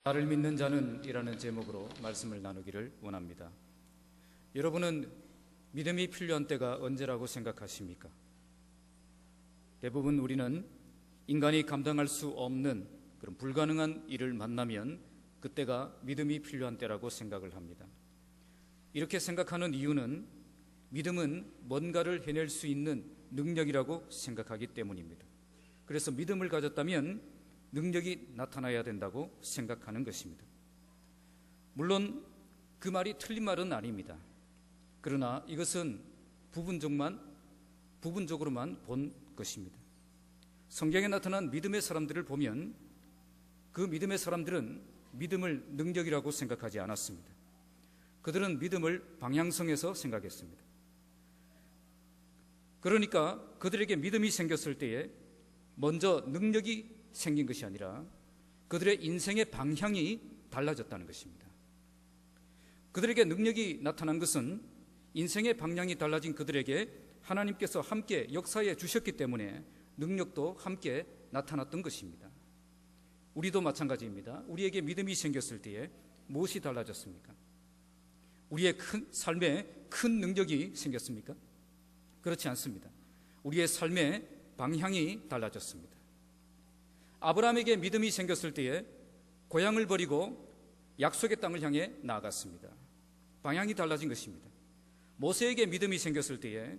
나를 믿는 자는 이라는 제목으로 말씀을 나누기를 원합니다. 여러분은 믿음이 필요한 때가 언제라고 생각하십니까? 대부분 우리는 인간이 감당할 수 없는 그런 불가능한 일을 만나면 그때가 믿음이 필요한 때라고 생각을 합니다. 이렇게 생각하는 이유는 믿음은 뭔가를 해낼 수 있는 능력이라고 생각하기 때문입니다. 그래서 믿음을 가졌다면 능력이 나타나야 된다고 생각하는 것입니다. 물론 그 말이 틀린 말은 아닙니다. 그러나 이것은 부분적으로만 본 것입니다. 성경에 나타난 믿음의 사람들을 보면 그 믿음의 사람들은 믿음을 능력이라고 생각하지 않았습니다. 그들은 믿음을 방향성에서 생각했습니다. 그러니까 그들에게 믿음이 생겼을 때에 먼저 능력이 생긴 것이 아니라 그들의 인생의 방향이 달라졌다는 것입니다. 그들에게 능력이 나타난 것은 인생의 방향이 달라진 그들에게 하나님께서 함께 역사해 주셨기 때문에 능력도 함께 나타났던 것입니다. 우리도 마찬가지입니다. 우리에게 믿음이 생겼을 때에 무엇이 달라졌습니까? 우리의 삶에 큰 능력이 생겼습니까? 그렇지 않습니다. 우리의 삶의 방향이 달라졌습니다. 아브라함에게 믿음이 생겼을 때에 고향을 버리고 약속의 땅을 향해 나아갔습니다. 방향이 달라진 것입니다. 모세에게 믿음이 생겼을 때에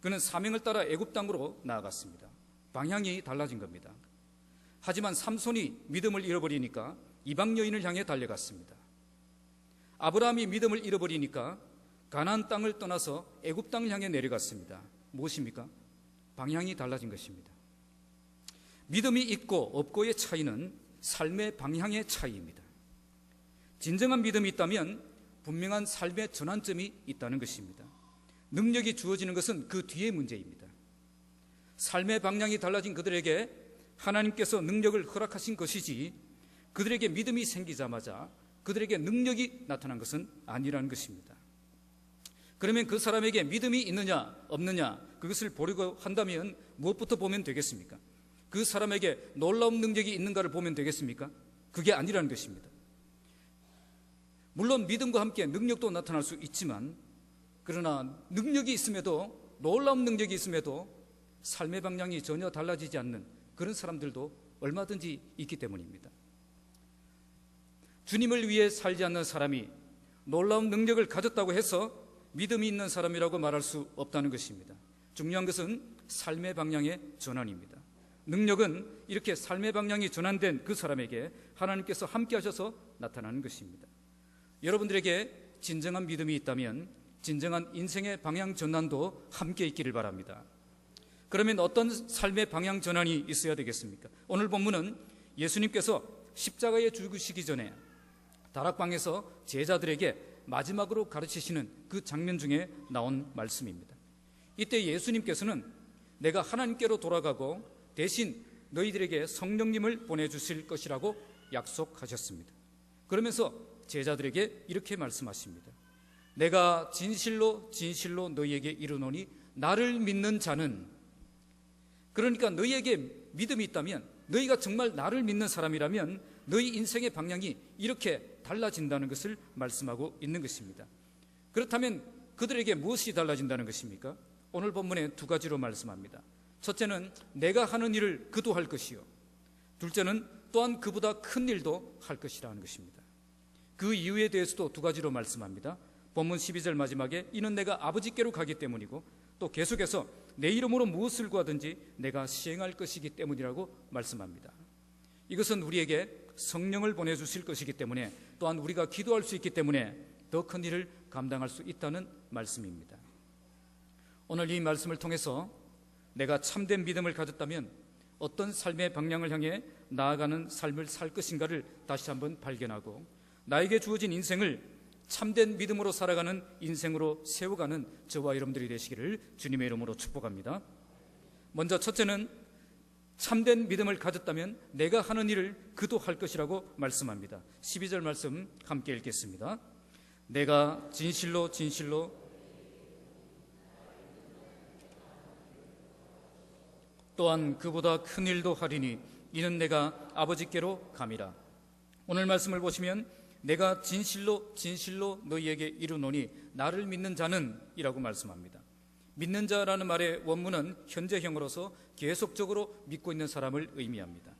그는 사명을 따라 애굽 땅으로 나아갔습니다. 방향이 달라진 겁니다. 하지만 삼손이 믿음을 잃어버리니까 이방 여인을 향해 달려갔습니다. 아브라함이 믿음을 잃어버리니까 가나안 땅을 떠나서 애굽 땅을 향해 내려갔습니다. 무엇입니까? 방향이 달라진 것입니다. 믿음이 있고 없고의 차이는 삶의 방향의 차이입니다. 진정한 믿음이 있다면 분명한 삶의 전환점이 있다는 것입니다. 능력이 주어지는 것은 그 뒤의 문제입니다. 삶의 방향이 달라진 그들에게 하나님께서 능력을 허락하신 것이지 그들에게 믿음이 생기자마자 그들에게 능력이 나타난 것은 아니라는 것입니다. 그러면 그 사람에게 믿음이 있느냐 없느냐 그것을 보려고 한다면 무엇부터 보면 되겠습니까? 그 사람에게 놀라운 능력이 있는가를 보면 되겠습니까? 그게 아니라는 것입니다. 물론 믿음과 함께 능력도 나타날 수 있지만 그러나 능력이 있음에도 놀라운 능력이 있음에도 삶의 방향이 전혀 달라지지 않는 그런 사람들도 얼마든지 있기 때문입니다. 주님을 위해 살지 않는 사람이 놀라운 능력을 가졌다고 해서 믿음이 있는 사람이라고 말할 수 없다는 것입니다. 중요한 것은 삶의 방향의 전환입니다. 능력은 이렇게 삶의 방향이 전환된 그 사람에게 하나님께서 함께 하셔서 나타나는 것입니다. 여러분들에게 진정한 믿음이 있다면 진정한 인생의 방향 전환도 함께 있기를 바랍니다. 그러면 어떤 삶의 방향 전환이 있어야 되겠습니까? 오늘 본문은 예수님께서 십자가에 죽으시기 전에 다락방에서 제자들에게 마지막으로 가르치시는 그 장면 중에 나온 말씀입니다. 이때 예수님께서는 내가 하나님께로 돌아가고 대신 너희들에게 성령님을 보내주실 것이라고 약속하셨습니다. 그러면서 제자들에게 이렇게 말씀하십니다. 내가 진실로 진실로 너희에게 이르노니 나를 믿는 자는, 그러니까 너희에게 믿음이 있다면, 너희가 정말 나를 믿는 사람이라면 너희 인생의 방향이 이렇게 달라진다는 것을 말씀하고 있는 것입니다. 그렇다면 그들에게 무엇이 달라진다는 것입니까? 오늘 본문에 두 가지로 말씀합니다. 첫째는 내가 하는 일을 그도 할 것이요, 둘째는 또한 그보다 큰 일도 할 것이라는 것입니다. 그 이유에 대해서도 두 가지로 말씀합니다. 본문 12절 마지막에 이는 내가 아버지께로 가기 때문이고 또 계속해서 내 이름으로 무엇을 구하든지 내가 시행할 것이기 때문이라고 말씀합니다. 이것은 우리에게 성령을 보내주실 것이기 때문에, 또한 우리가 기도할 수 있기 때문에 더 큰 일을 감당할 수 있다는 말씀입니다. 오늘 이 말씀을 통해서 내가 참된 믿음을 가졌다면 어떤 삶의 방향을 향해 나아가는 삶을 살 것인가를 다시 한번 발견하고 나에게 주어진 인생을 참된 믿음으로 살아가는 인생으로 세워가는 저와 여러분들이 되시기를 주님의 이름으로 축복합니다. 먼저 첫째는 참된 믿음을 가졌다면 내가 하는 일을 그도 할 것이라고 말씀합니다. 12절 말씀 함께 읽겠습니다. 내가 진실로 진실로 또한 그보다 큰 일도 하리니 이는 내가 아버지께로 감이라. 오늘 말씀을 보시면 내가 진실로 진실로 너희에게 이르노니 나를 믿는 자는 이라고 말씀합니다. 믿는 자라는 말의 원문은 현재형으로서 계속적으로 믿고 있는 사람을 의미합니다.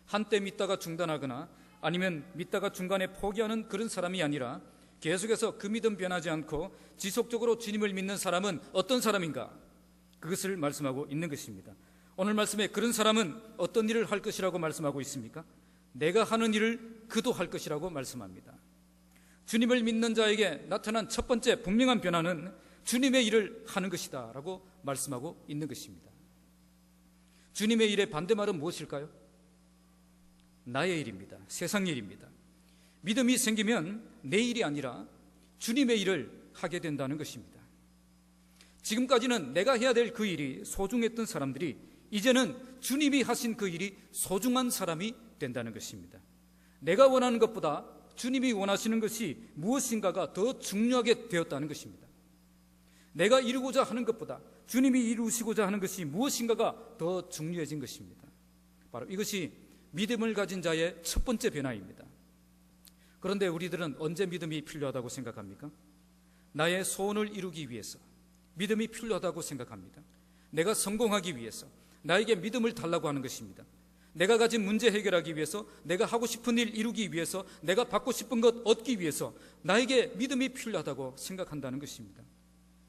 한때 믿다가 중단하거나 아니면 믿다가 중간에 포기하는 그런 사람이 아니라 계속해서 그 믿음 변하지 않고 지속적으로 주님을 믿는 사람은 어떤 사람인가? 그것을 말씀하고 있는 것입니다. 오늘 말씀에 그런 사람은 어떤 일을 할 것이라고 말씀하고 있습니까? 내가 하는 일을 그도 할 것이라고 말씀합니다. 주님을 믿는 자에게 나타난 첫 번째 분명한 변화는 주님의 일을 하는 것이다 라고 말씀하고 있는 것입니다. 주님의 일의 반대말은 무엇일까요? 나의 일입니다. 세상 일입니다. 믿음이 생기면 내 일이 아니라 주님의 일을 하게 된다는 것입니다. 지금까지는 내가 해야 될 그 일이 소중했던 사람들이 이제는 주님이 하신 그 일이 소중한 사람이 된다는 것입니다. 내가 원하는 것보다 주님이 원하시는 것이 무엇인가가 더 중요하게 되었다는 것입니다. 내가 이루고자 하는 것보다 주님이 이루시고자 하는 것이 무엇인가가 더 중요해진 것입니다. 바로 이것이 믿음을 가진 자의 첫 번째 변화입니다. 그런데 우리들은 언제 믿음이 필요하다고 생각합니까? 나의 소원을 이루기 위해서 믿음이 필요하다고 생각합니다. 내가 성공하기 위해서 나에게 믿음을 달라고 하는 것입니다. 내가 가진 문제 해결하기 위해서, 내가 하고 싶은 일 이루기 위해서, 내가 받고 싶은 것 얻기 위해서 나에게 믿음이 필요하다고 생각한다는 것입니다.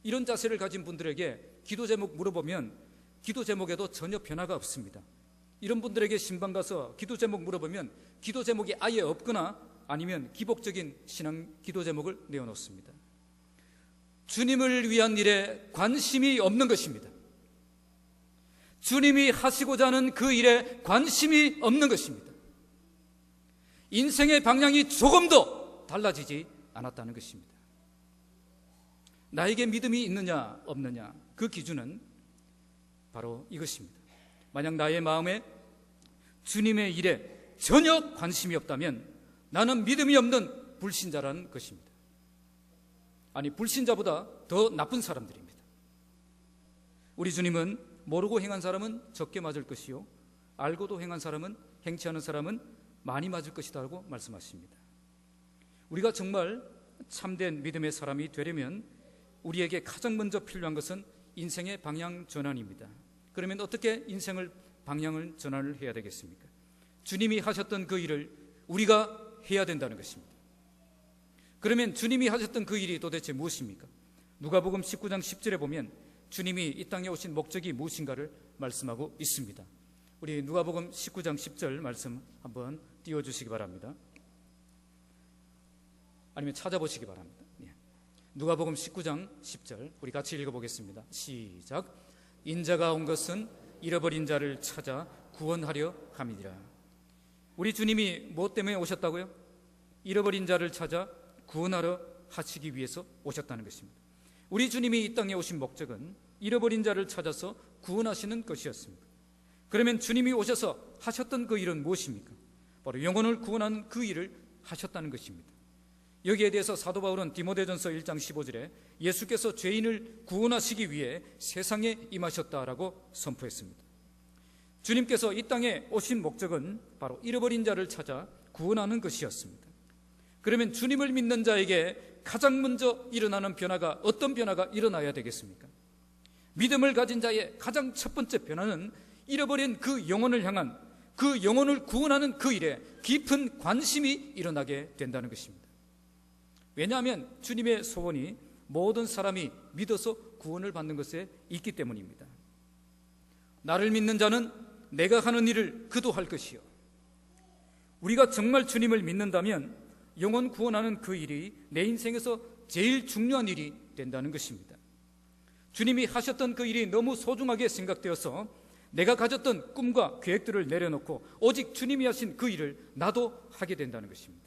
이런 자세를 가진 분들에게 기도 제목 물어보면 기도 제목에도 전혀 변화가 없습니다. 이런 분들에게 신방 가서 기도 제목 물어보면 기도 제목이 아예 없거나 아니면 기복적인 신앙 기도 제목을 내어놓습니다. 주님을 위한 일에 관심이 없는 것입니다. 주님이 하시고자 하는 그 일에 관심이 없는 것입니다. 인생의 방향이 조금도 달라지지 않았다는 것입니다. 나에게 믿음이 있느냐 없느냐 그 기준은 바로 이것입니다. 만약 나의 마음에 주님의 일에 전혀 관심이 없다면 나는 믿음이 없는 불신자라는 것입니다. 아니, 불신자보다 더 나쁜 사람들입니다. 우리 주님은 모르고 행한 사람은 적게 맞을 것이요 알고도 행한 사람은, 행치 않은 사람은 많이 맞을 것이다 라고 말씀하십니다. 우리가 정말 참된 믿음의 사람이 되려면 우리에게 가장 먼저 필요한 것은 인생의 방향 전환입니다. 그러면 어떻게 인생을 방향을 전환을 해야 되겠습니까? 주님이 하셨던 그 일을 우리가 해야 된다는 것입니다. 그러면 주님이 하셨던 그 일이 도대체 무엇입니까? 누가복음 19장 10절에 보면 주님이 이 땅에 오신 목적이 무엇인가를 말씀하고 있습니다. 우리 누가복음 19장 10절 말씀 한번 띄워주시기 바랍니다. 아니면 찾아보시기 바랍니다. 누가복음 19장 10절 우리 같이 읽어보겠습니다. 시작. 인자가 온 것은 잃어버린 자를 찾아 구원하려 함이니라. 우리 주님이 무엇 때문에 오셨다고요? 잃어버린 자를 찾아 구원하려 하시기 위해서 오셨다는 것입니다. 우리 주님이 이 땅에 오신 목적은 잃어버린 자를 찾아서 구원하시는 것이었습니다. 그러면 주님이 오셔서 하셨던 그 일은 무엇입니까? 바로 영혼을 구원하는 그 일을 하셨다는 것입니다. 여기에 대해서 사도 바울은 디모데전서 1장 15절에 예수께서 죄인을 구원하시기 위해 세상에 임하셨다라고 선포했습니다. 주님께서 이 땅에 오신 목적은 바로 잃어버린 자를 찾아 구원하는 것이었습니다. 그러면 주님을 믿는 자에게 가장 먼저 일어나는 변화가 어떤 변화가 일어나야 되겠습니까? 믿음을 가진 자의 가장 첫 번째 변화는 잃어버린 그 영혼을 향한, 그 영혼을 구원하는 그 일에 깊은 관심이 일어나게 된다는 것입니다. 왜냐하면 주님의 소원이 모든 사람이 믿어서 구원을 받는 것에 있기 때문입니다. 나를 믿는 자는 내가 하는 일을 그도 할 것이요. 우리가 정말 주님을 믿는다면 영혼 구원하는 그 일이 내 인생에서 제일 중요한 일이 된다는 것입니다. 주님이 하셨던 그 일이 너무 소중하게 생각되어서 내가 가졌던 꿈과 계획들을 내려놓고 오직 주님이 하신 그 일을 나도 하게 된다는 것입니다.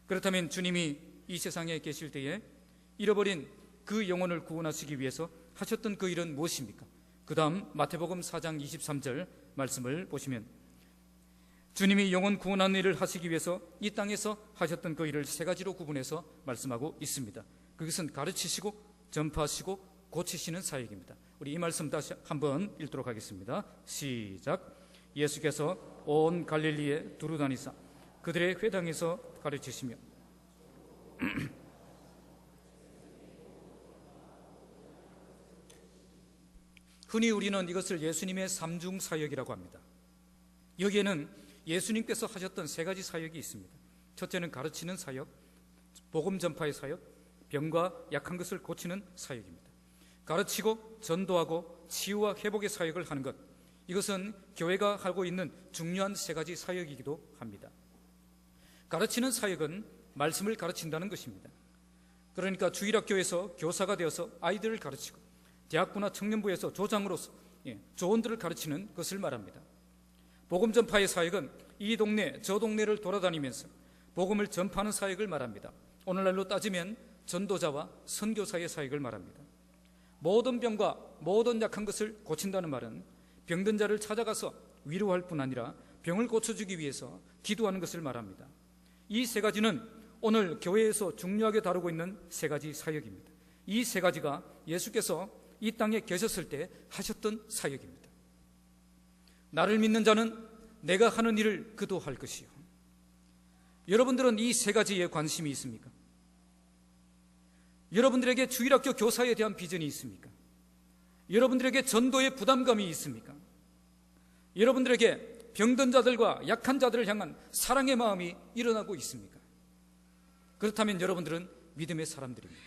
그렇다면 주님이 이 세상에 계실 때에 잃어버린 그 영혼을 구원하시기 위해서 하셨던 그 일은 무엇입니까? 그 다음 마태복음 4장 23절 말씀을 보시면 주님이 영혼 구원하는 일을 하시기 위해서 이 땅에서 하셨던 그 일을 세 가지로 구분해서 말씀하고 있습니다. 그것은 가르치시고 전파하시고 고치시는 사역입니다. 우리 이 말씀 다시 한번 읽도록 하겠습니다. 시작. 예수께서 온 갈릴리에 두루 다니사 그들의 회당에서 가르치시며 흔히 우리는 이것을 예수님의 삼중 사역이라고 합니다. 여기에는 예수님께서 하셨던 세 가지 사역이 있습니다. 첫째는 가르치는 사역, 복음 전파의 사역, 병과 약한 것을 고치는 사역입니다. 가르치고 전도하고 치유와 회복의 사역을 하는 것, 이것은 교회가 하고 있는 중요한 세 가지 사역이기도 합니다. 가르치는 사역은 말씀을 가르친다는 것입니다. 그러니까 주일학교에서 교사가 되어서 아이들을 가르치고 대학부나 청년부에서 조장으로서 조언들을 가르치는 것을 말합니다. 복음 전파의 사역은 이 동네 저 동네를 돌아다니면서 복음을 전파하는 사역을 말합니다. 오늘날로 따지면 전도자와 선교사의 사역을 말합니다. 모든 병과 모든 약한 것을 고친다는 말은 병든 자를 찾아가서 위로할 뿐 아니라 병을 고쳐주기 위해서 기도하는 것을 말합니다. 이 세 가지는 오늘 교회에서 중요하게 다루고 있는 세 가지 사역입니다. 이 세 가지가 예수께서 이 땅에 계셨을 때 하셨던 사역입니다. 나를 믿는 자는 내가 하는 일을 그도 할 것이요. 여러분들은 이 세 가지에 관심이 있습니까? 여러분들에게 주일학교 교사에 대한 비전이 있습니까? 여러분들에게 전도의 부담감이 있습니까? 여러분들에게 병든 자들과 약한 자들을 향한 사랑의 마음이 일어나고 있습니까? 그렇다면 여러분들은 믿음의 사람들입니다.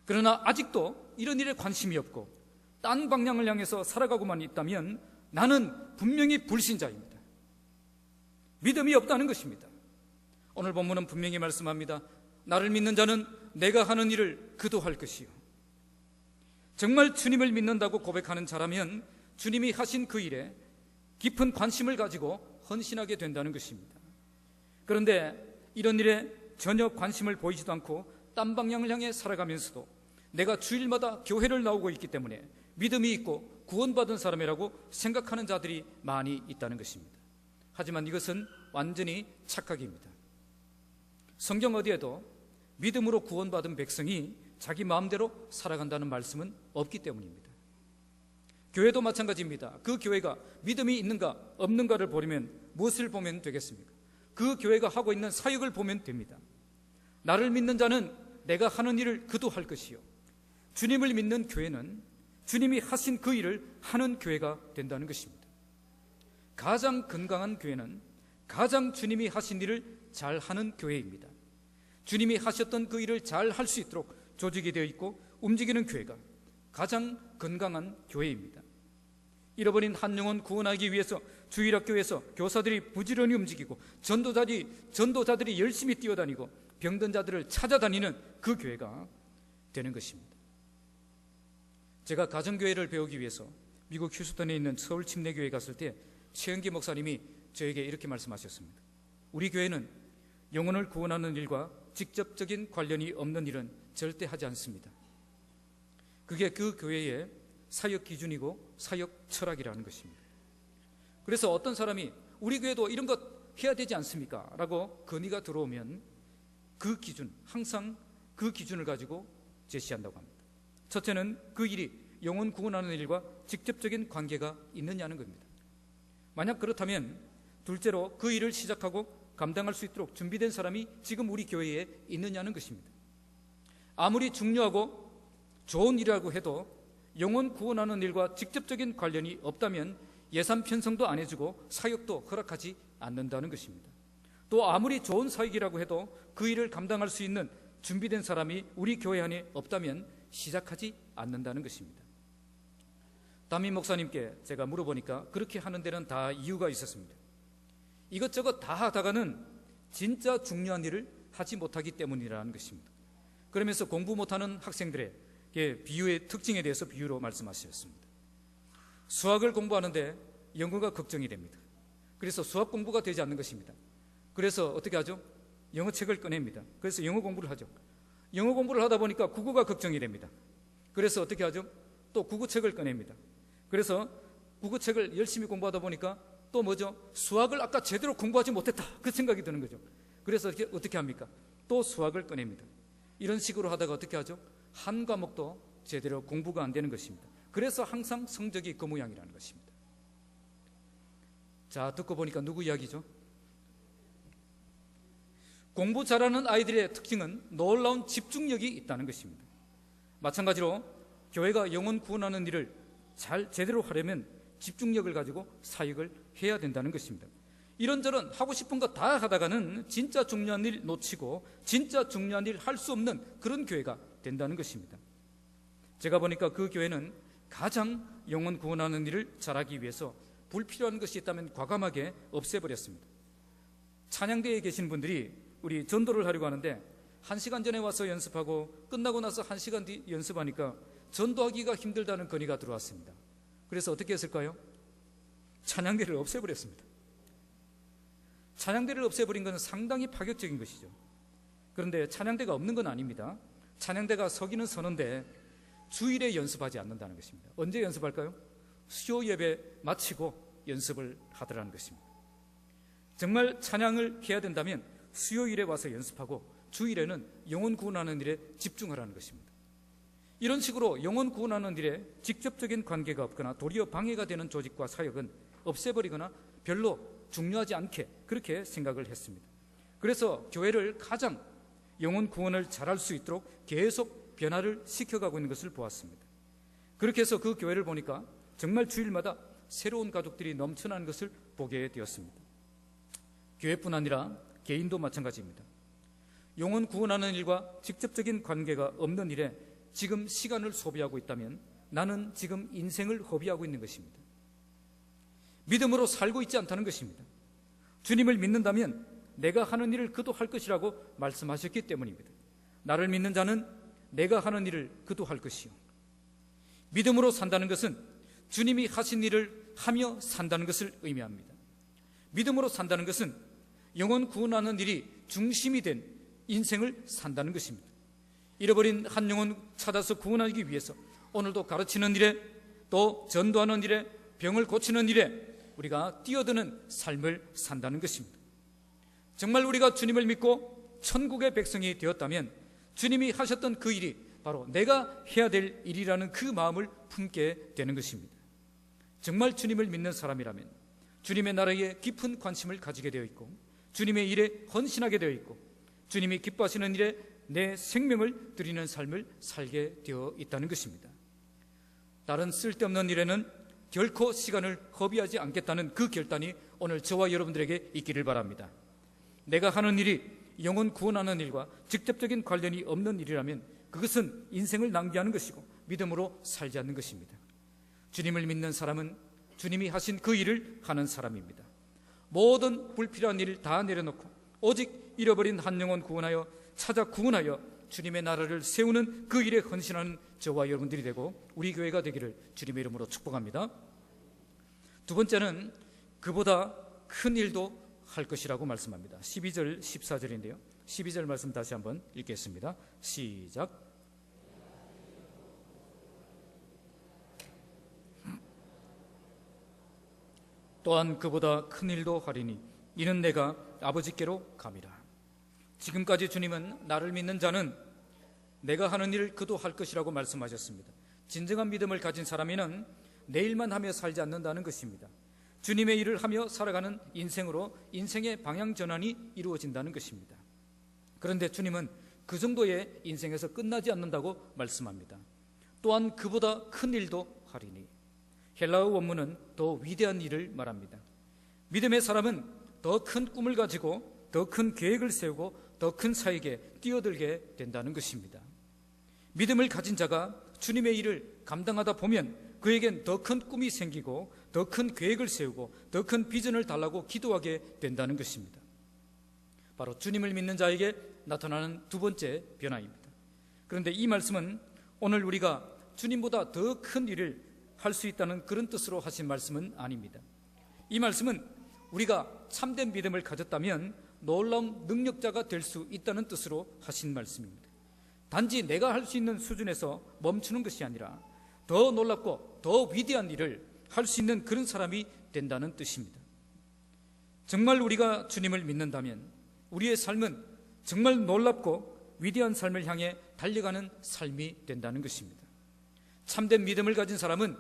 그러나 아직도 이런 일에 관심이 없고 딴 방향을 향해서 살아가고만 있다면 나는 분명히 불신자입니다. 믿음이 없다는 것입니다. 오늘 본문은 분명히 말씀합니다. 나를 믿는 자는 내가 하는 일을 그도 할 것이요. 정말 주님을 믿는다고 고백하는 자라면 주님이 하신 그 일에 깊은 관심을 가지고 헌신하게 된다는 것입니다. 그런데 이런 일에 전혀 관심을 보이지도 않고 딴 방향을 향해 살아가면서도 내가 주일마다 교회를 나오고 있기 때문에 믿음이 있고 구원받은 사람이라고 생각하는 자들이 많이 있다는 것입니다. 하지만 이것은 완전히 착각입니다. 성경 어디에도 믿음으로 구원받은 백성이 자기 마음대로 살아간다는 말씀은 없기 때문입니다. 교회도 마찬가지입니다. 그 교회가 믿음이 있는가 없는가를 보려면 무엇을 보면 되겠습니까? 그 교회가 하고 있는 사역을 보면 됩니다. 나를 믿는 자는 내가 하는 일을 그도 할 것이요. 주님을 믿는 교회는 주님이 하신 그 일을 하는 교회가 된다는 것입니다. 가장 건강한 교회는 가장 주님이 하신 일을 잘 하는 교회입니다. 주님이 하셨던 그 일을 잘 할 수 있도록 조직이 되어 있고 움직이는 교회가 가장 건강한 교회입니다. 잃어버린 한 영혼 구원하기 위해서 주일학교에서 교사들이 부지런히 움직이고 전도자들이 열심히 뛰어다니고 병든 자들을 찾아다니는 그 교회가 되는 것입니다. 제가 가정교회를 배우기 위해서 미국 휴스턴에 있는 서울 침례교회에 갔을 때 최은기 목사님이 저에게 이렇게 말씀하셨습니다. 우리 교회는 영혼을 구원하는 일과 직접적인 관련이 없는 일은 절대 하지 않습니다. 그게 그 교회의 사역 기준이고 사역 철학이라는 것입니다. 그래서 어떤 사람이 우리 교회도 이런 것 해야 되지 않습니까? 라고 건의가 들어오면 그 기준, 항상 그 기준을 가지고 제시한다고 합니다. 첫째는 그 일이 영혼 구원하는 일과 직접적인 관계가 있느냐는 겁니다. 만약 그렇다면 둘째로 그 일을 시작하고 감당할 수 있도록 준비된 사람이 지금 우리 교회에 있느냐는 것입니다. 아무리 중요하고 좋은 일이라고 해도 영혼 구원하는 일과 직접적인 관련이 없다면 예산 편성도 안 해주고 사역도 허락하지 않는다는 것입니다. 또 아무리 좋은 사역이라고 해도 그 일을 감당할 수 있는 준비된 사람이 우리 교회 안에 없다면 시작하지 않는다는 것입니다. 담임 목사님께 제가 물어보니까 그렇게 하는 데는 다 이유가 있었습니다. 이것저것 다 하다가는 진짜 중요한 일을 하지 못하기 때문이라는 것입니다. 그러면서 공부 못하는 학생들의 비유의 특징에 대해서 비유로 말씀하셨습니다. 수학을 공부하는데 영어가 걱정이 됩니다. 그래서 수학 공부가 되지 않는 것입니다. 그래서 어떻게 하죠? 영어 책을 꺼냅니다. 그래서 영어 공부를 하죠. 영어 공부를 하다 보니까 국어가 걱정이 됩니다. 그래서 어떻게 하죠? 또 국어책을 꺼냅니다. 그래서 국어책을 열심히 공부하다 보니까 또 뭐죠? 수학을 아까 제대로 공부하지 못했다, 그 생각이 드는 거죠. 그래서 어떻게 합니까? 또 수학을 꺼냅니다. 이런 식으로 하다가 어떻게 하죠? 한 과목도 제대로 공부가 안 되는 것입니다. 그래서 항상 성적이 그 모양이라는 것입니다. 자, 듣고 보니까 누구 이야기죠? 공부 잘하는 아이들의 특징은 놀라운 집중력이 있다는 것입니다. 마찬가지로 교회가 영혼 구원하는 일을 제대로 하려면 집중력을 가지고 사역을 해야 된다는 것입니다. 이런저런 하고 싶은 거 다 하다가는 진짜 중요한 일 놓치고 진짜 중요한 일 할 수 없는 그런 교회가 된다는 것입니다. 제가 보니까 그 교회는 가장 영혼 구원하는 일을 잘하기 위해서 불필요한 것이 있다면 과감하게 없애버렸습니다. 찬양대에 계신 분들이 우리 전도를 하려고 하는데 1시간 전에 와서 연습하고 끝나고 나서 1시간 뒤 연습하니까 전도하기가 힘들다는 건의가 들어왔습니다. 그래서 어떻게 했을까요? 찬양대를 없애버렸습니다. 찬양대를 없애버린 것은 상당히 파격적인 것이죠. 그런데 찬양대가 없는 건 아닙니다. 찬양대가 서기는 서는데 주일에 연습하지 않는다는 것입니다. 언제 연습할까요? 수요 예배 마치고 연습을 하더라는 것입니다. 정말 찬양을 해야 된다면 수요일에 와서 연습하고 주일에는 영혼 구원하는 일에 집중하라는 것입니다. 이런 식으로 영혼 구원하는 일에 직접적인 관계가 없거나 도리어 방해가 되는 조직과 사역은 없애버리거나 별로 중요하지 않게 그렇게 생각을 했습니다. 그래서 교회를 가장 영혼 구원을 잘할 수 있도록 계속 변화를 시켜가고 있는 것을 보았습니다. 그렇게 해서 그 교회를 보니까 정말 주일마다 새로운 가족들이 넘쳐나는 것을 보게 되었습니다. 교회뿐 아니라 개인도 마찬가지입니다. 영혼 구원하는 일과 직접적인 관계가 없는 일에 지금 시간을 소비하고 있다면 나는 지금 인생을 허비하고 있는 것입니다. 믿음으로 살고 있지 않다는 것입니다. 주님을 믿는다면 내가 하는 일을 그도 할 것이라고 말씀하셨기 때문입니다. 나를 믿는 자는 내가 하는 일을 그도 할 것이요. 믿음으로 산다는 것은 주님이 하신 일을 하며 산다는 것을 의미합니다. 믿음으로 산다는 것은 영혼 구원하는 일이 중심이 된 인생을 산다는 것입니다. 잃어버린 한 영혼 찾아서 구원하기 위해서 오늘도 가르치는 일에 또 전도하는 일에 병을 고치는 일에 우리가 뛰어드는 삶을 산다는 것입니다. 정말 우리가 주님을 믿고 천국의 백성이 되었다면 주님이 하셨던 그 일이 바로 내가 해야 될 일이라는 그 마음을 품게 되는 것입니다. 정말 주님을 믿는 사람이라면 주님의 나라에 깊은 관심을 가지게 되어 있고 주님의 일에 헌신하게 되어 있고 주님이 기뻐하시는 일에 내 생명을 드리는 삶을 살게 되어 있다는 것입니다. 다른 쓸데없는 일에는 결코 시간을 허비하지 않겠다는 그 결단이 오늘 저와 여러분들에게 있기를 바랍니다. 내가 하는 일이 영혼 구원하는 일과 직접적인 관련이 없는 일이라면 그것은 인생을 낭비하는 것이고 믿음으로 살지 않는 것입니다. 주님을 믿는 사람은 주님이 하신 그 일을 하는 사람입니다. 모든 불필요한 일을 다 내려놓고 오직 잃어버린 한 영혼 구원하여 찾아 구원하여 주님의 나라를 세우는 그 일에 헌신하는 저와 여러분들이 되고 우리 교회가 되기를 주님의 이름으로 축복합니다. 두 번째는 그보다 큰 일도 할 것이라고 말씀합니다. 12절 14절인데요 12절 말씀 다시 한번 읽겠습니다. 시작. 또한 그보다 큰 일도 하리니 이는 내가 아버지께로 감이라. 지금까지 주님은 나를 믿는 자는 내가 하는 일을 그도 할 것이라고 말씀하셨습니다. 진정한 믿음을 가진 사람에는 내일만 하며 살지 않는다는 것입니다. 주님의 일을 하며 살아가는 인생으로 인생의 방향 전환이 이루어진다는 것입니다. 그런데 주님은 그 정도의 인생에서 끝나지 않는다고 말씀합니다. 또한 그보다 큰 일도 하리니. 헬라어 원문은 더 위대한 일을 말합니다. 믿음의 사람은 더 큰 꿈을 가지고 더 큰 계획을 세우고 더 큰 사역에 뛰어들게 된다는 것입니다. 믿음을 가진 자가 주님의 일을 감당하다 보면 그에겐 더 큰 꿈이 생기고 더 큰 계획을 세우고 더 큰 비전을 달라고 기도하게 된다는 것입니다. 바로 주님을 믿는 자에게 나타나는 두 번째 변화입니다. 그런데 이 말씀은 오늘 우리가 주님보다 더 큰 일을 할 수 있다는 그런 뜻으로 하신 말씀은 아닙니다. 이 말씀은 우리가 참된 믿음을 가졌다면 놀라운 능력자가 될 수 있다는 뜻으로 하신 말씀입니다. 단지 내가 할 수 있는 수준에서 멈추는 것이 아니라 더 놀랍고 더 위대한 일을 할 수 있는 그런 사람이 된다는 뜻입니다. 정말 우리가 주님을 믿는다면 우리의 삶은 정말 놀랍고 위대한 삶을 향해 달려가는 삶이 된다는 것입니다. 참된 믿음을 가진 사람은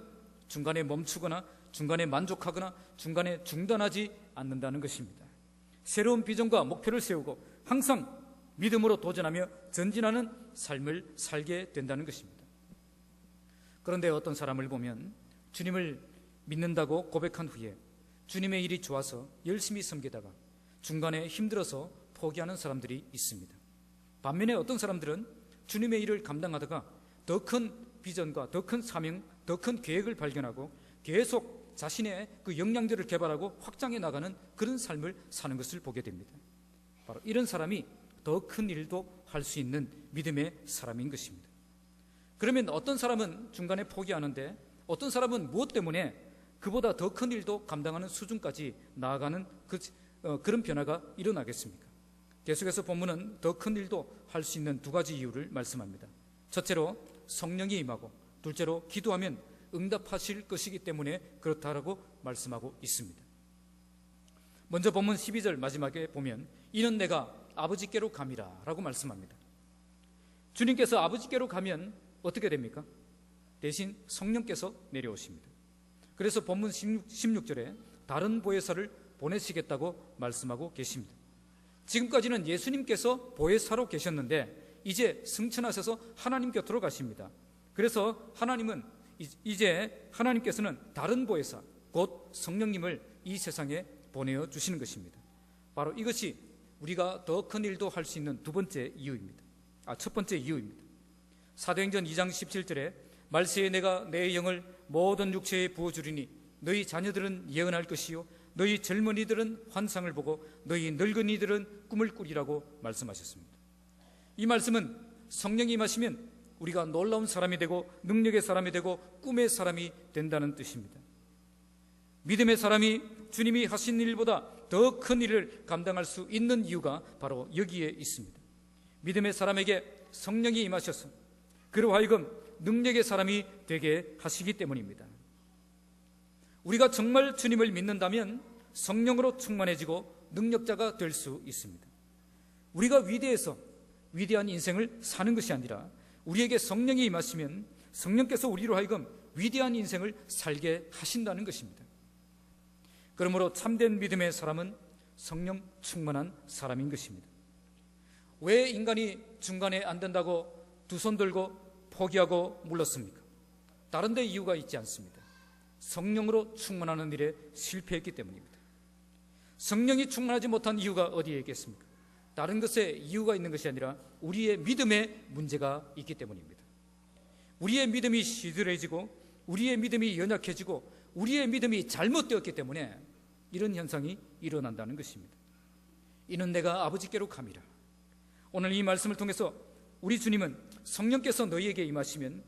중간에 멈추거나 중간에 만족하거나 중간에 중단하지 않는다는 것입니다. 새로운 비전과 목표를 세우고 항상 믿음으로 도전하며 전진하는 삶을 살게 된다는 것입니다. 그런데 어떤 사람을 보면 주님을 믿는다고 고백한 후에 주님의 일이 좋아서 열심히 섬기다가 중간에 힘들어서 포기하는 사람들이 있습니다. 반면에 어떤 사람들은 주님의 일을 감당하다가 더 큰 비전과 더 큰 사명, 더 큰 계획을 발견하고 계속 자신의 그 역량들을 개발하고 확장해 나가는 그런 삶을 사는 것을 보게 됩니다. 바로 이런 사람이 더 큰 일도 할 수 있는 믿음의 사람인 것입니다. 그러면 어떤 사람은 중간에 포기하는데 어떤 사람은 무엇 때문에 그보다 더 큰 일도 감당하는 수준까지 나아가는 그런 변화가 일어나겠습니까? 계속해서 본문은 더 큰 일도 할 수 있는 두 가지 이유를 말씀합니다. 첫째로 성령이 임하고, 둘째로 기도하면 응답하실 것이기 때문에 그렇다라고 말씀하고 있습니다. 먼저 본문 12절 마지막에 보면 이는 내가 아버지께로 감이라 라고 말씀합니다. 주님께서 아버지께로 가면 어떻게 됩니까? 대신 성령께서 내려오십니다. 그래서 본문 16절에 다른 보혜사를 보내시겠다고 말씀하고 계십니다. 지금까지는 예수님께서 보혜사로 계셨는데 이제 승천하셔서 하나님 곁으로 가십니다. 그래서 하나님께서는 다른 보혜사, 곧 성령님을 이 세상에 보내어 주시는 것입니다. 바로 이것이 우리가 더 큰 일도 할 수 있는 첫 번째 이유입니다. 사도행전 2장 17절에 말세에 내가 내 영을 모든 육체에 부어주리니 너희 자녀들은 예언할 것이요 너희 젊은이들은 환상을 보고 너희 늙은이들은 꿈을 꾸리라고 말씀하셨습니다. 이 말씀은 성령이 임하시면 우리가 놀라운 사람이 되고 능력의 사람이 되고 꿈의 사람이 된다는 뜻입니다. 믿음의 사람이 주님이 하신 일보다 더 큰 일을 감당할 수 있는 이유가 바로 여기에 있습니다. 믿음의 사람에게 성령이 임하셔서 그로 하여금 능력의 사람이 되게 하시기 때문입니다. 우리가 정말 주님을 믿는다면 성령으로 충만해지고 능력자가 될 수 있습니다. 우리가 위대한 인생을 사는 것이 아니라 우리에게 성령이 임하시면 성령께서 우리로 하여금 위대한 인생을 살게 하신다는 것입니다. 그러므로 참된 믿음의 사람은 성령 충만한 사람인 것입니다. 왜 인간이 중간에 안 된다고 두 손 들고 포기하고 물렀습니까? 다른 데 이유가 있지 않습니다. 성령으로 충만하는 일에 실패했기 때문입니다. 성령이 충만하지 못한 이유가 어디에 있겠습니까? 다른 것에 이유가 있는 것이 아니라 우리의 믿음에 문제가 있기 때문입니다. 우리의 믿음이 시들해지고 우리의 믿음이 연약해지고 우리의 믿음이 잘못되었기 때문에 이런 현상이 일어난다는 것입니다. 이는 내가 아버지께로 감이라. 오늘 이 말씀을 통해서 우리 주님은 성령께서 너희에게 임하시면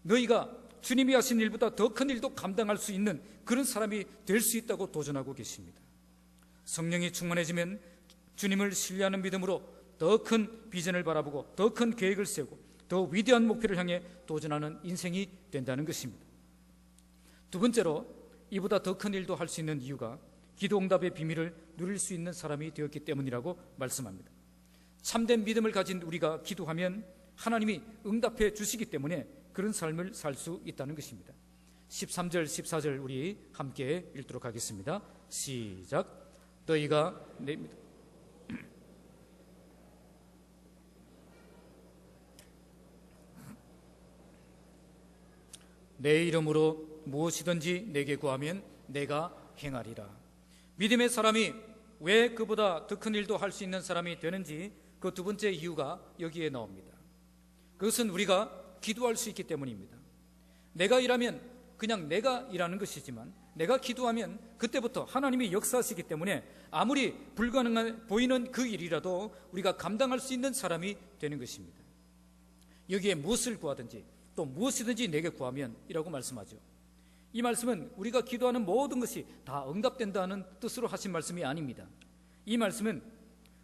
너희가 주님이 하신 일보다 더 큰 일도 감당할 수 있는 그런 사람이 될 수 있다고 도전하고 계십니다. 성령이 충만해지면 주님을 신뢰하는 믿음으로 더 큰 비전을 바라보고 더 큰 계획을 세우고 더 위대한 목표를 향해 도전하는 인생이 된다는 것입니다. 두 번째로 이보다 더 큰 일도 할 수 있는 이유가 기도응답의 비밀을 누릴 수 있는 사람이 되었기 때문이라고 말씀합니다. 참된 믿음을 가진 우리가 기도하면 하나님이 응답해 주시기 때문에 그런 삶을 살 수 있다는 것입니다. 13절 14절 우리 함께 읽도록 하겠습니다. 시작. 너희가 내 이름으로 무엇이든지 내게 구하면 내가 행하리라. 믿음의 사람이 왜 그보다 더 큰 일도 할 수 있는 사람이 되는지 그 두 번째 이유가 여기에 나옵니다. 그것은 우리가 기도할 수 있기 때문입니다. 내가 일하면 그냥 내가 일하는 것이지만 내가 기도하면 그때부터 하나님이 역사하시기 때문에 아무리 불가능해 보이는 그 일이라도 우리가 감당할 수 있는 사람이 되는 것입니다. 여기에 무엇을 구하든지 또 무엇이든지 내게 구하면 이라고 말씀하죠. 이 말씀은 우리가 기도하는 모든 것이 다 응답된다는 뜻으로 하신 말씀이 아닙니다. 이 말씀은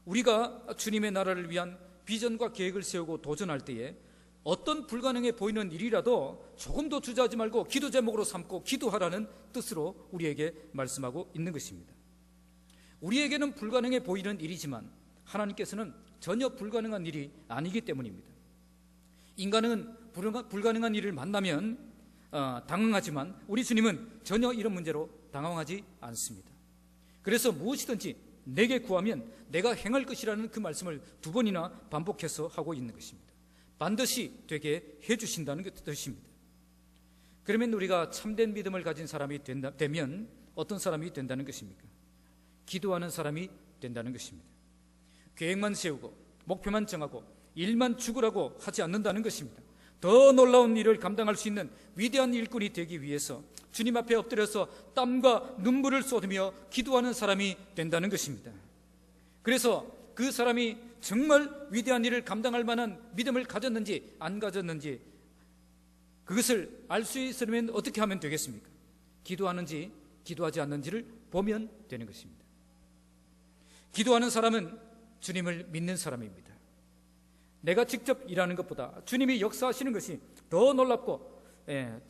우리가 주님의 나라를 위한 비전과 계획을 세우고 도전할 때에 어떤 불가능해 보이는 일이라도 조금도 주저하지 말고 기도 제목으로 삼고 기도하라는 뜻으로 우리에게 말씀하고 있는 것입니다. 우리에게는 불가능해 보이는 일이지만 하나님께서는 전혀 불가능한 일이 아니기 때문입니다. 인간은 불가능한 일을 만나면 당황하지만 우리 주님은 전혀 이런 문제로 당황하지 않습니다. 그래서 무엇이든지 내게 구하면 내가 행할 것이라는 그 말씀을 두 번이나 반복해서 하고 있는 것입니다. 반드시 되게 해주신다는 뜻입니다. 그러면 우리가 참된 믿음을 가진 사람이 되면 어떤 사람이 된다는 것입니까? 기도하는 사람이 된다는 것입니다. 계획만 세우고 목표만 정하고 일만 죽으라고 하지 않는다는 것입니다. 더 놀라운 일을 감당할 수 있는 위대한 일꾼이 되기 위해서 주님 앞에 엎드려서 땀과 눈물을 쏟으며 기도하는 사람이 된다는 것입니다. 그래서 그 사람이 정말 위대한 일을 감당할 만한 믿음을 가졌는지 안 가졌는지 그것을 알 수 있으려면 어떻게 하면 되겠습니까? 기도하는지 기도하지 않는지를 보면 되는 것입니다. 기도하는 사람은 주님을 믿는 사람입니다. 내가 직접 일하는 것보다 주님이 역사하시는 것이 더 놀랍고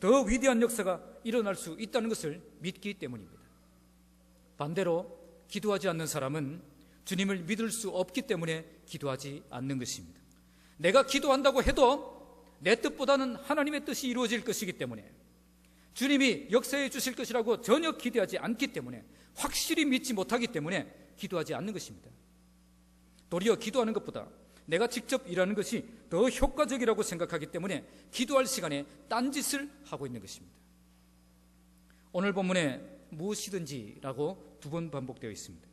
더 위대한 역사가 일어날 수 있다는 것을 믿기 때문입니다. 반대로 기도하지 않는 사람은 주님을 믿을 수 없기 때문에 기도하지 않는 것입니다. 내가 기도한다고 해도 내 뜻보다는 하나님의 뜻이 이루어질 것이기 때문에 주님이 역사해 주실 것이라고 전혀 기대하지 않기 때문에 확실히 믿지 못하기 때문에 기도하지 않는 것입니다. 도리어 기도하는 것보다 내가 직접 일하는 것이 더 효과적이라고 생각하기 때문에 기도할 시간에 딴짓을 하고 있는 것입니다. 오늘 본문에 무엇이든지라고 두 번 반복되어 있습니다.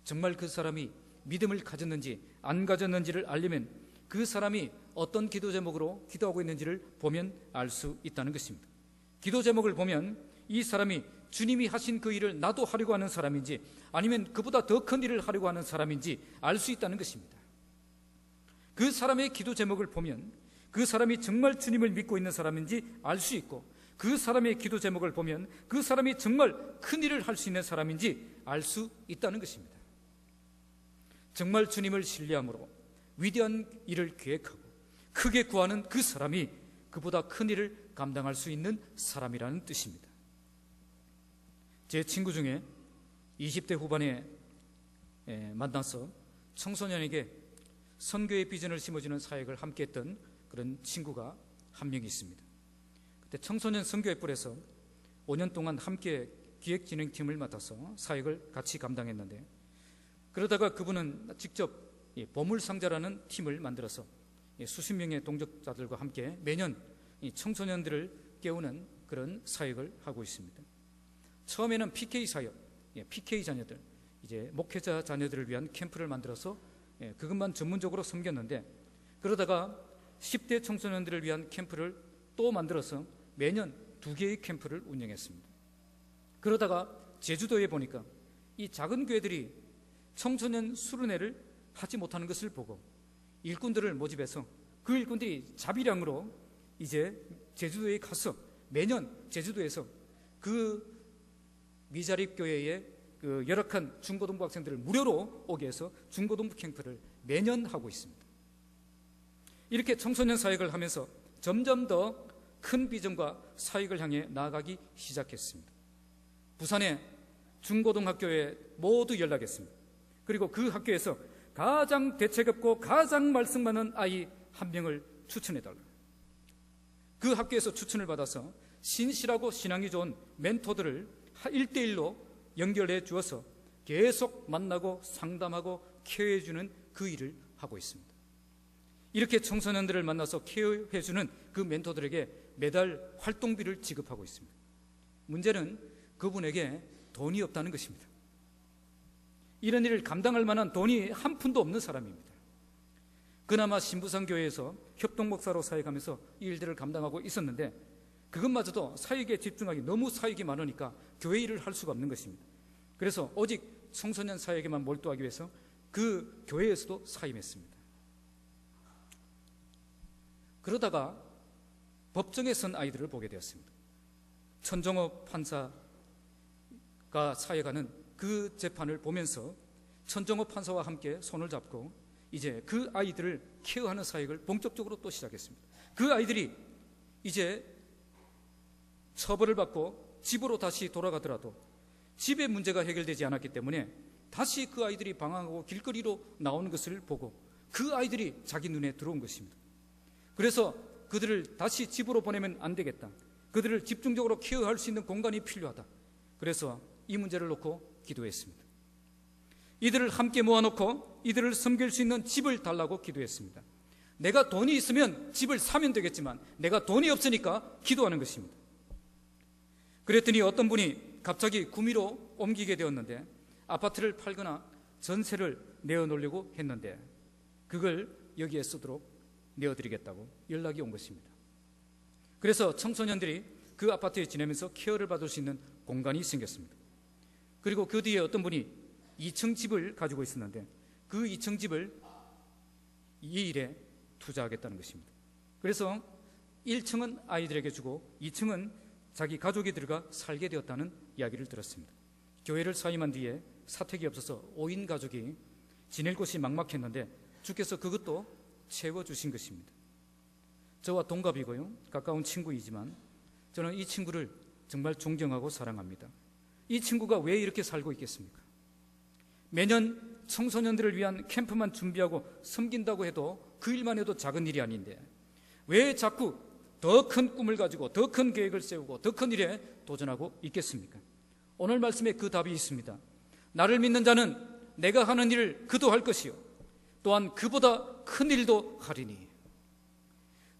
정말 그 사람이 믿음을 가졌는지 안 가졌는지를 알려면 그 사람이 어떤 기도 제목으로 기도하고 있는지를 보면 알 수 있다는 것입니다. 기도 제목을 보면 이 사람이 주님이 하신 그 일을 나도 하려고 하는 사람인지 아니면 그보다 더 큰 일을 하려고 하는 사람인지 알 수 있다는 것입니다. 그 사람의 기도 제목을 보면 그 사람이 정말 주님을 믿고 있는 사람인지 알 수 있고 그 사람의 기도 제목을 보면 그 사람이 정말 큰 일을 할 수 있는 사람인지 알 수 있다는 것입니다. 정말 주님을 신뢰함으로 위대한 일을 계획하고 크게 구하는 그 사람이 그보다 큰 일을 감당할 수 있는 사람이라는 뜻입니다. 제 친구 중에 20대 후반에 만나서 청소년에게 선교의 비전을 심어주는 사역을 함께 했던 그런 친구가 한 명 있습니다. 그때 청소년 선교회 뿔에서 5년 동안 함께 기획진행팀을 맡아서 사역을 같이 감당했는데 그러다가 그분은 직접 보물상자라는 팀을 만들어서 수십 명의 동역자들과 함께 매년 청소년들을 깨우는 그런 사역을 하고 있습니다. 처음에는 PK 사역, PK 자녀들, 이제 목회자 자녀들을 위한 캠프를 만들어서 그것만 전문적으로 섬겼는데 그러다가 10대 청소년들을 위한 캠프를 또 만들어서 매년 2개의 캠프를 운영했습니다. 그러다가 제주도에 보니까 이 작은 교회들이 청소년 수련회를 하지 못하는 것을 보고 일꾼들을 모집해서 그 일꾼들이 자비량으로 이제 제주도에 가서 매년 제주도에서 그 미자립 교회의 그 열악한 중고등부 학생들을 무료로 오게 해서 중고등부 캠프를 매년 하고 있습니다. 이렇게 청소년 사역을 하면서 점점 더 큰 비전과 사역을 향해 나아가기 시작했습니다. 부산의 중고등학교에 모두 연락했습니다. 그리고 그 학교에서 가장 대책 없고 가장 말씀 많은 아이 한 명을 추천해달라. 그 학교에서 추천을 받아서 신실하고 신앙이 좋은 멘토들을 1대1로 연결해 주어서 계속 만나고 상담하고 케어해주는 그 일을 하고 있습니다. 이렇게 청소년들을 만나서 케어해주는 그 멘토들에게 매달 활동비를 지급하고 있습니다. 문제는 그분에게 돈이 없다는 것입니다. 이런 일을 감당할 만한 돈이 한 푼도 없는 사람입니다. 그나마 신부상교회에서 협동목사로 사역하면서 이 일들을 감당하고 있었는데 그것마저도 사역에 집중하기 너무 사역이 많으니까 교회 일을 할 수가 없는 것입니다. 그래서 오직 청소년 사역에만 몰두하기 위해서 그 교회에서도 사임했습니다. 그러다가 법정에 선 아이들을 보게 되었습니다. 천정호 판사가 사역하는 그 재판을 보면서 천정호 판사와 함께 손을 잡고 이제 그 아이들을 케어하는 사역을 본격적으로 또 시작했습니다. 그 아이들이 이제 처벌을 받고 집으로 다시 돌아가더라도 집의 문제가 해결되지 않았기 때문에 다시 그 아이들이 방황하고 길거리로 나오는 것을 보고 그 아이들이 자기 눈에 들어온 것입니다. 그래서 그들을 다시 집으로 보내면 안 되겠다. 그들을 집중적으로 케어할 수 있는 공간이 필요하다. 그래서 이 문제를 놓고 기도했습니다. 이들을 함께 모아놓고 이들을 섬길 수 있는 집을 달라고 기도했습니다. 내가 돈이 있으면 집을 사면 되겠지만 내가 돈이 없으니까 기도하는 것입니다. 그랬더니 어떤 분이 갑자기 구미로 옮기게 되었는데 아파트를 팔거나 전세를 내어놓으려고 했는데 그걸 여기에 쓰도록 내어드리겠다고 연락이 온 것입니다. 그래서 청소년들이 그 아파트에 지내면서 케어를 받을 수 있는 공간이 생겼습니다. 그리고 그 뒤에 어떤 분이 2층 집을 가지고 있었는데 그 2층 집을 이 일에 투자하겠다는 것입니다. 그래서 1층은 아이들에게 주고 2층은 자기 가족이 들어가 살게 되었다는 이야기를 들었습니다. 교회를 사임한 뒤에 사택이 없어서 5인 가족이 지낼 곳이 막막했는데 주께서 그것도 채워주신 것입니다. 저와 동갑이고요, 가까운 친구이지만 저는 이 친구를 정말 존경하고 사랑합니다. 이 친구가 왜 이렇게 살고 있겠습니까? 매년 청소년들을 위한 캠프만 준비하고 섬긴다고 해도 그 일만 해도 작은 일이 아닌데 왜 자꾸 더 큰 꿈을 가지고 더 큰 계획을 세우고 더 큰 일에 도전하고 있겠습니까? 오늘 말씀에 그 답이 있습니다. 나를 믿는 자는 내가 하는 일을 그도 할 것이요 또한 그보다 큰 일도 하리니.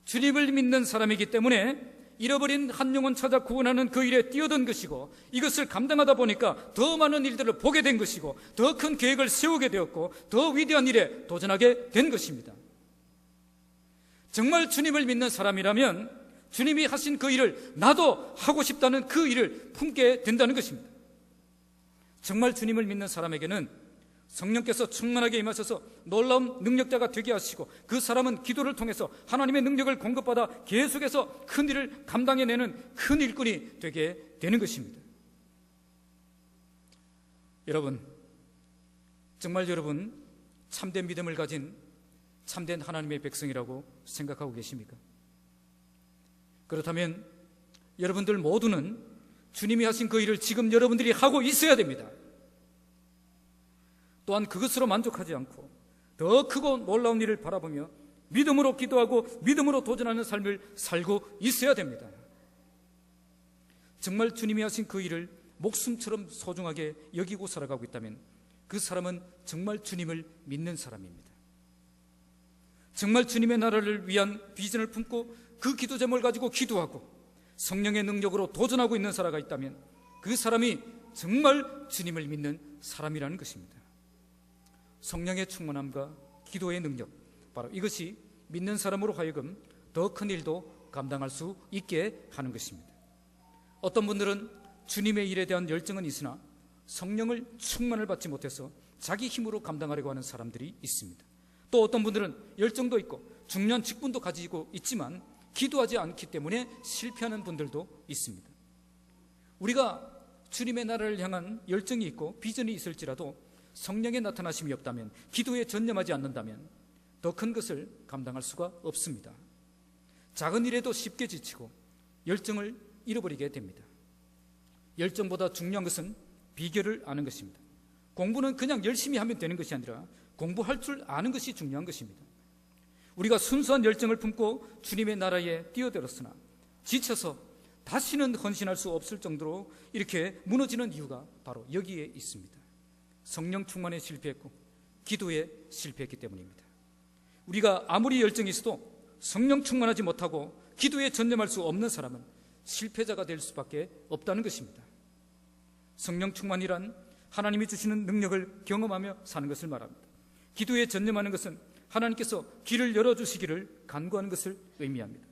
주님을 믿는 사람이기 때문에 잃어버린 한 영혼 찾아 구원하는 그 일에 뛰어든 것이고 이것을 감당하다 보니까 더 많은 일들을 보게 된 것이고 더 큰 계획을 세우게 되었고 더 위대한 일에 도전하게 된 것입니다. 정말 주님을 믿는 사람이라면 주님이 하신 그 일을 나도 하고 싶다는 그 일을 품게 된다는 것입니다. 정말 주님을 믿는 사람에게는 성령께서 충만하게 임하셔서 놀라운 능력자가 되게 하시고 그 사람은 기도를 통해서 하나님의 능력을 공급받아 계속해서 큰 일을 감당해내는 큰 일꾼이 되게 되는 것입니다. 여러분, 정말 여러분 참된 믿음을 가진 참된 하나님의 백성이라고 생각하고 계십니까? 그렇다면 여러분들 모두는 주님이 하신 그 일을 지금 여러분들이 하고 있어야 됩니다. 또한 그것으로 만족하지 않고 더 크고 놀라운 일을 바라보며 믿음으로 기도하고 믿음으로 도전하는 삶을 살고 있어야 됩니다. 정말 주님이 하신 그 일을 목숨처럼 소중하게 여기고 살아가고 있다면 그 사람은 정말 주님을 믿는 사람입니다. 정말 주님의 나라를 위한 비전을 품고 그 기도 제목을 가지고 기도하고 성령의 능력으로 도전하고 있는 사람이 있다면 그 사람이 정말 주님을 믿는 사람이라는 것입니다. 성령의 충만함과 기도의 능력, 바로 이것이 믿는 사람으로 하여금 더 큰 일도 감당할 수 있게 하는 것입니다. 어떤 분들은 주님의 일에 대한 열정은 있으나 성령을 충만을 받지 못해서 자기 힘으로 감당하려고 하는 사람들이 있습니다. 또 어떤 분들은 열정도 있고 중요한 직분도 가지고 있지만 기도하지 않기 때문에 실패하는 분들도 있습니다. 우리가 주님의 나라를 향한 열정이 있고 비전이 있을지라도 성령의 나타나심이 없다면, 기도에 전념하지 않는다면 더 큰 것을 감당할 수가 없습니다. 작은 일에도 쉽게 지치고 열정을 잃어버리게 됩니다. 열정보다 중요한 것은 비결을 아는 것입니다. 공부는 그냥 열심히 하면 되는 것이 아니라 공부할 줄 아는 것이 중요한 것입니다. 우리가 순수한 열정을 품고 주님의 나라에 뛰어들었으나 지쳐서 다시는 헌신할 수 없을 정도로 이렇게 무너지는 이유가 바로 여기에 있습니다. 성령 충만에 실패했고 기도에 실패했기 때문입니다. 우리가 아무리 열정이 있어도 성령 충만하지 못하고 기도에 전념할 수 없는 사람은 실패자가 될 수밖에 없다는 것입니다. 성령 충만이란 하나님이 주시는 능력을 경험하며 사는 것을 말합니다. 기도에 전념하는 것은 하나님께서 길을 열어주시기를 간구하는 것을 의미합니다.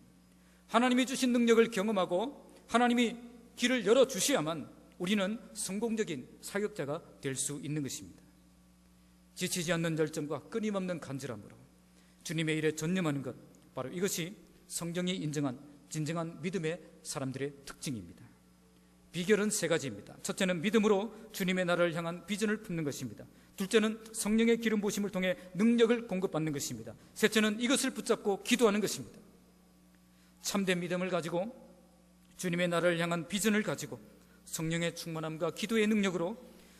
하나님이 주신 능력을 경험하고 하나님이 길을 열어주셔야만 우리는 성공적인 사역자가 될 수 있는 것입니다. 지치지 않는 열정과 끊임없는 간절함으로 주님의 일에 전념하는 것, 바로 이것이 성경이 인정한 진정한 믿음의 사람들의 특징입니다. 비결은 세 가지입니다. 첫째는 믿음으로 주님의 나라를 향한 비전을 품는 것입니다. 둘째는 성령의 기름 부으심을 통해 능력을 공급받는 것입니다. 셋째는 이것을 붙잡고 기도하는 것입니다. 참된 믿음을 가지고 주님의 나라를 향한 비전을 가지고 성령의 충만함과 기도의 능력으로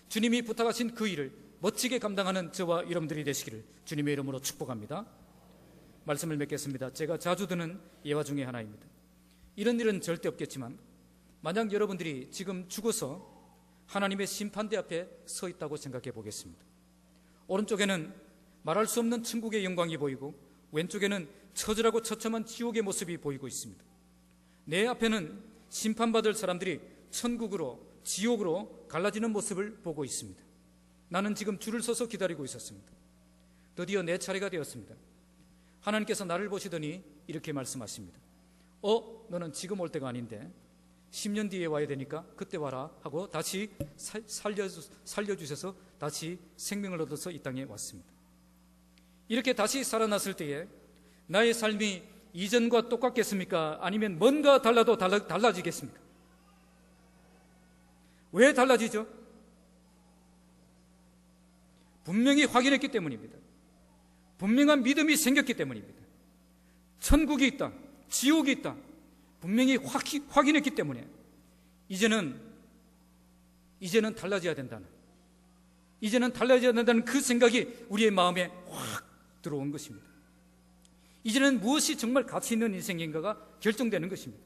주님이 부탁하신 그 일을 멋지게 감당하는 저와 여러분들이 되시기를 주님의 이름으로 축복합니다. 말씀을 맺겠습니다. 제가 자주 드는 예화 중에 하나입니다. 이런 일은 절대 없겠지만 만약 여러분들이 지금 죽어서 하나님의 심판대 앞에 서 있다고 생각해 보겠습니다. 오른쪽에는 말할 수 없는 천국의 영광이 보이고 왼쪽에는 처절하고 처참한 지옥의 모습이 보이고 있습니다. 내 앞에는 심판받을 사람들이 천국으로 지옥으로 갈라지는 모습을 보고 있습니다. 나는 지금 줄을 서서 기다리고 있었습니다. 드디어 내 차례가 되었습니다. 하나님께서 나를 보시더니 이렇게 말씀하십니다. 너는 지금 올 때가 아닌데 10년 뒤에 와야 되니까 그때 와라 하고 다시 살려주셔서 다시 생명을 얻어서 이 땅에 왔습니다. 이렇게 다시 살아났을 때에 나의 삶이 이전과 똑같겠습니까? 아니면 뭔가 달라도 달라지겠습니까? 왜 달라지죠? 분명히 확인했기 때문입니다. 분명한 믿음이 생겼기 때문입니다. 천국이 있다, 지옥이 있다, 분명히 확인했기 때문에 이제는 달라져야 된다는, 이제는 달라져야 된다는 그 생각이 우리의 마음에 확 들어온 것입니다. 이제는 무엇이 정말 가치 있는 인생인가가 결정되는 것입니다.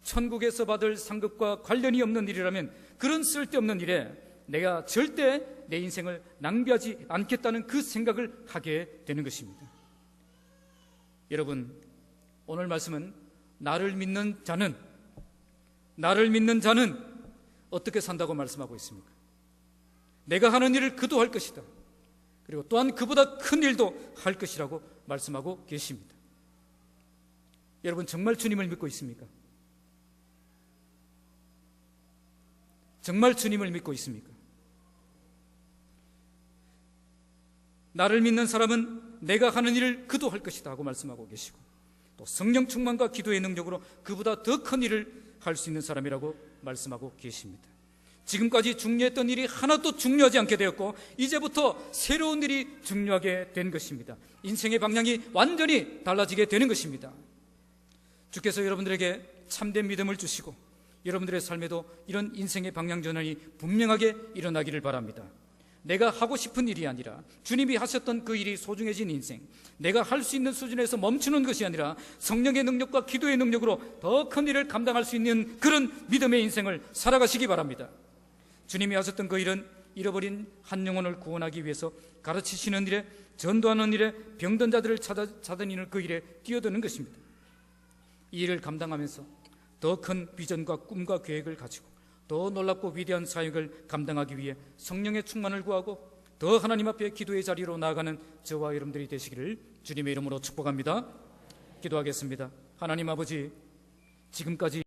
천국에서 받을 상급과 관련이 없는 일이라면 그런 쓸데없는 일에 내가 절대 내 인생을 낭비하지 않겠다는 그 생각을 하게 되는 것입니다. 여러분, 오늘 말씀은 나를 믿는 자는 어떻게 산다고 말씀하고 있습니까? 내가 하는 일을 그도 할 것이다. 그리고 또한 그보다 큰 일도 할 것이라고 말씀하고 계십니다. 여러분, 정말 주님을 믿고 있습니까? 정말 주님을 믿고 있습니까? 나를 믿는 사람은 내가 하는 일을 그도 할 것이다 하고 말씀하고 계시고, 또 성령 충만과 기도의 능력으로 그보다 더 큰 일을 할 수 있는 사람이라고 말씀하고 계십니다. 지금까지 중요했던 일이 하나도 중요하지 않게 되었고 이제부터 새로운 일이 중요하게 된 것입니다. 인생의 방향이 완전히 달라지게 되는 것입니다. 주께서 여러분들에게 참된 믿음을 주시고 여러분들의 삶에도 이런 인생의 방향 전환이 분명하게 일어나기를 바랍니다. 내가 하고 싶은 일이 아니라 주님이 하셨던 그 일이 소중해진 인생, 내가 할 수 있는 수준에서 멈추는 것이 아니라 성령의 능력과 기도의 능력으로 더 큰 일을 감당할 수 있는 그런 믿음의 인생을 살아가시기 바랍니다. 주님이 하셨던 그 일은 잃어버린 한 영혼을 구원하기 위해서 가르치시는 일에, 전도하는 일에, 병든 자들을 찾아다니는 그 일에 뛰어드는 것입니다. 이 일을 감당하면서 더 큰 비전과 꿈과 계획을 가지고 더 놀랍고 위대한 사역을 감당하기 위해 성령의 충만을 구하고 더 하나님 앞에 기도의 자리로 나아가는 저와 여러분들이 되시기를 주님의 이름으로 축복합니다. 기도하겠습니다. 하나님 아버지, 지금까지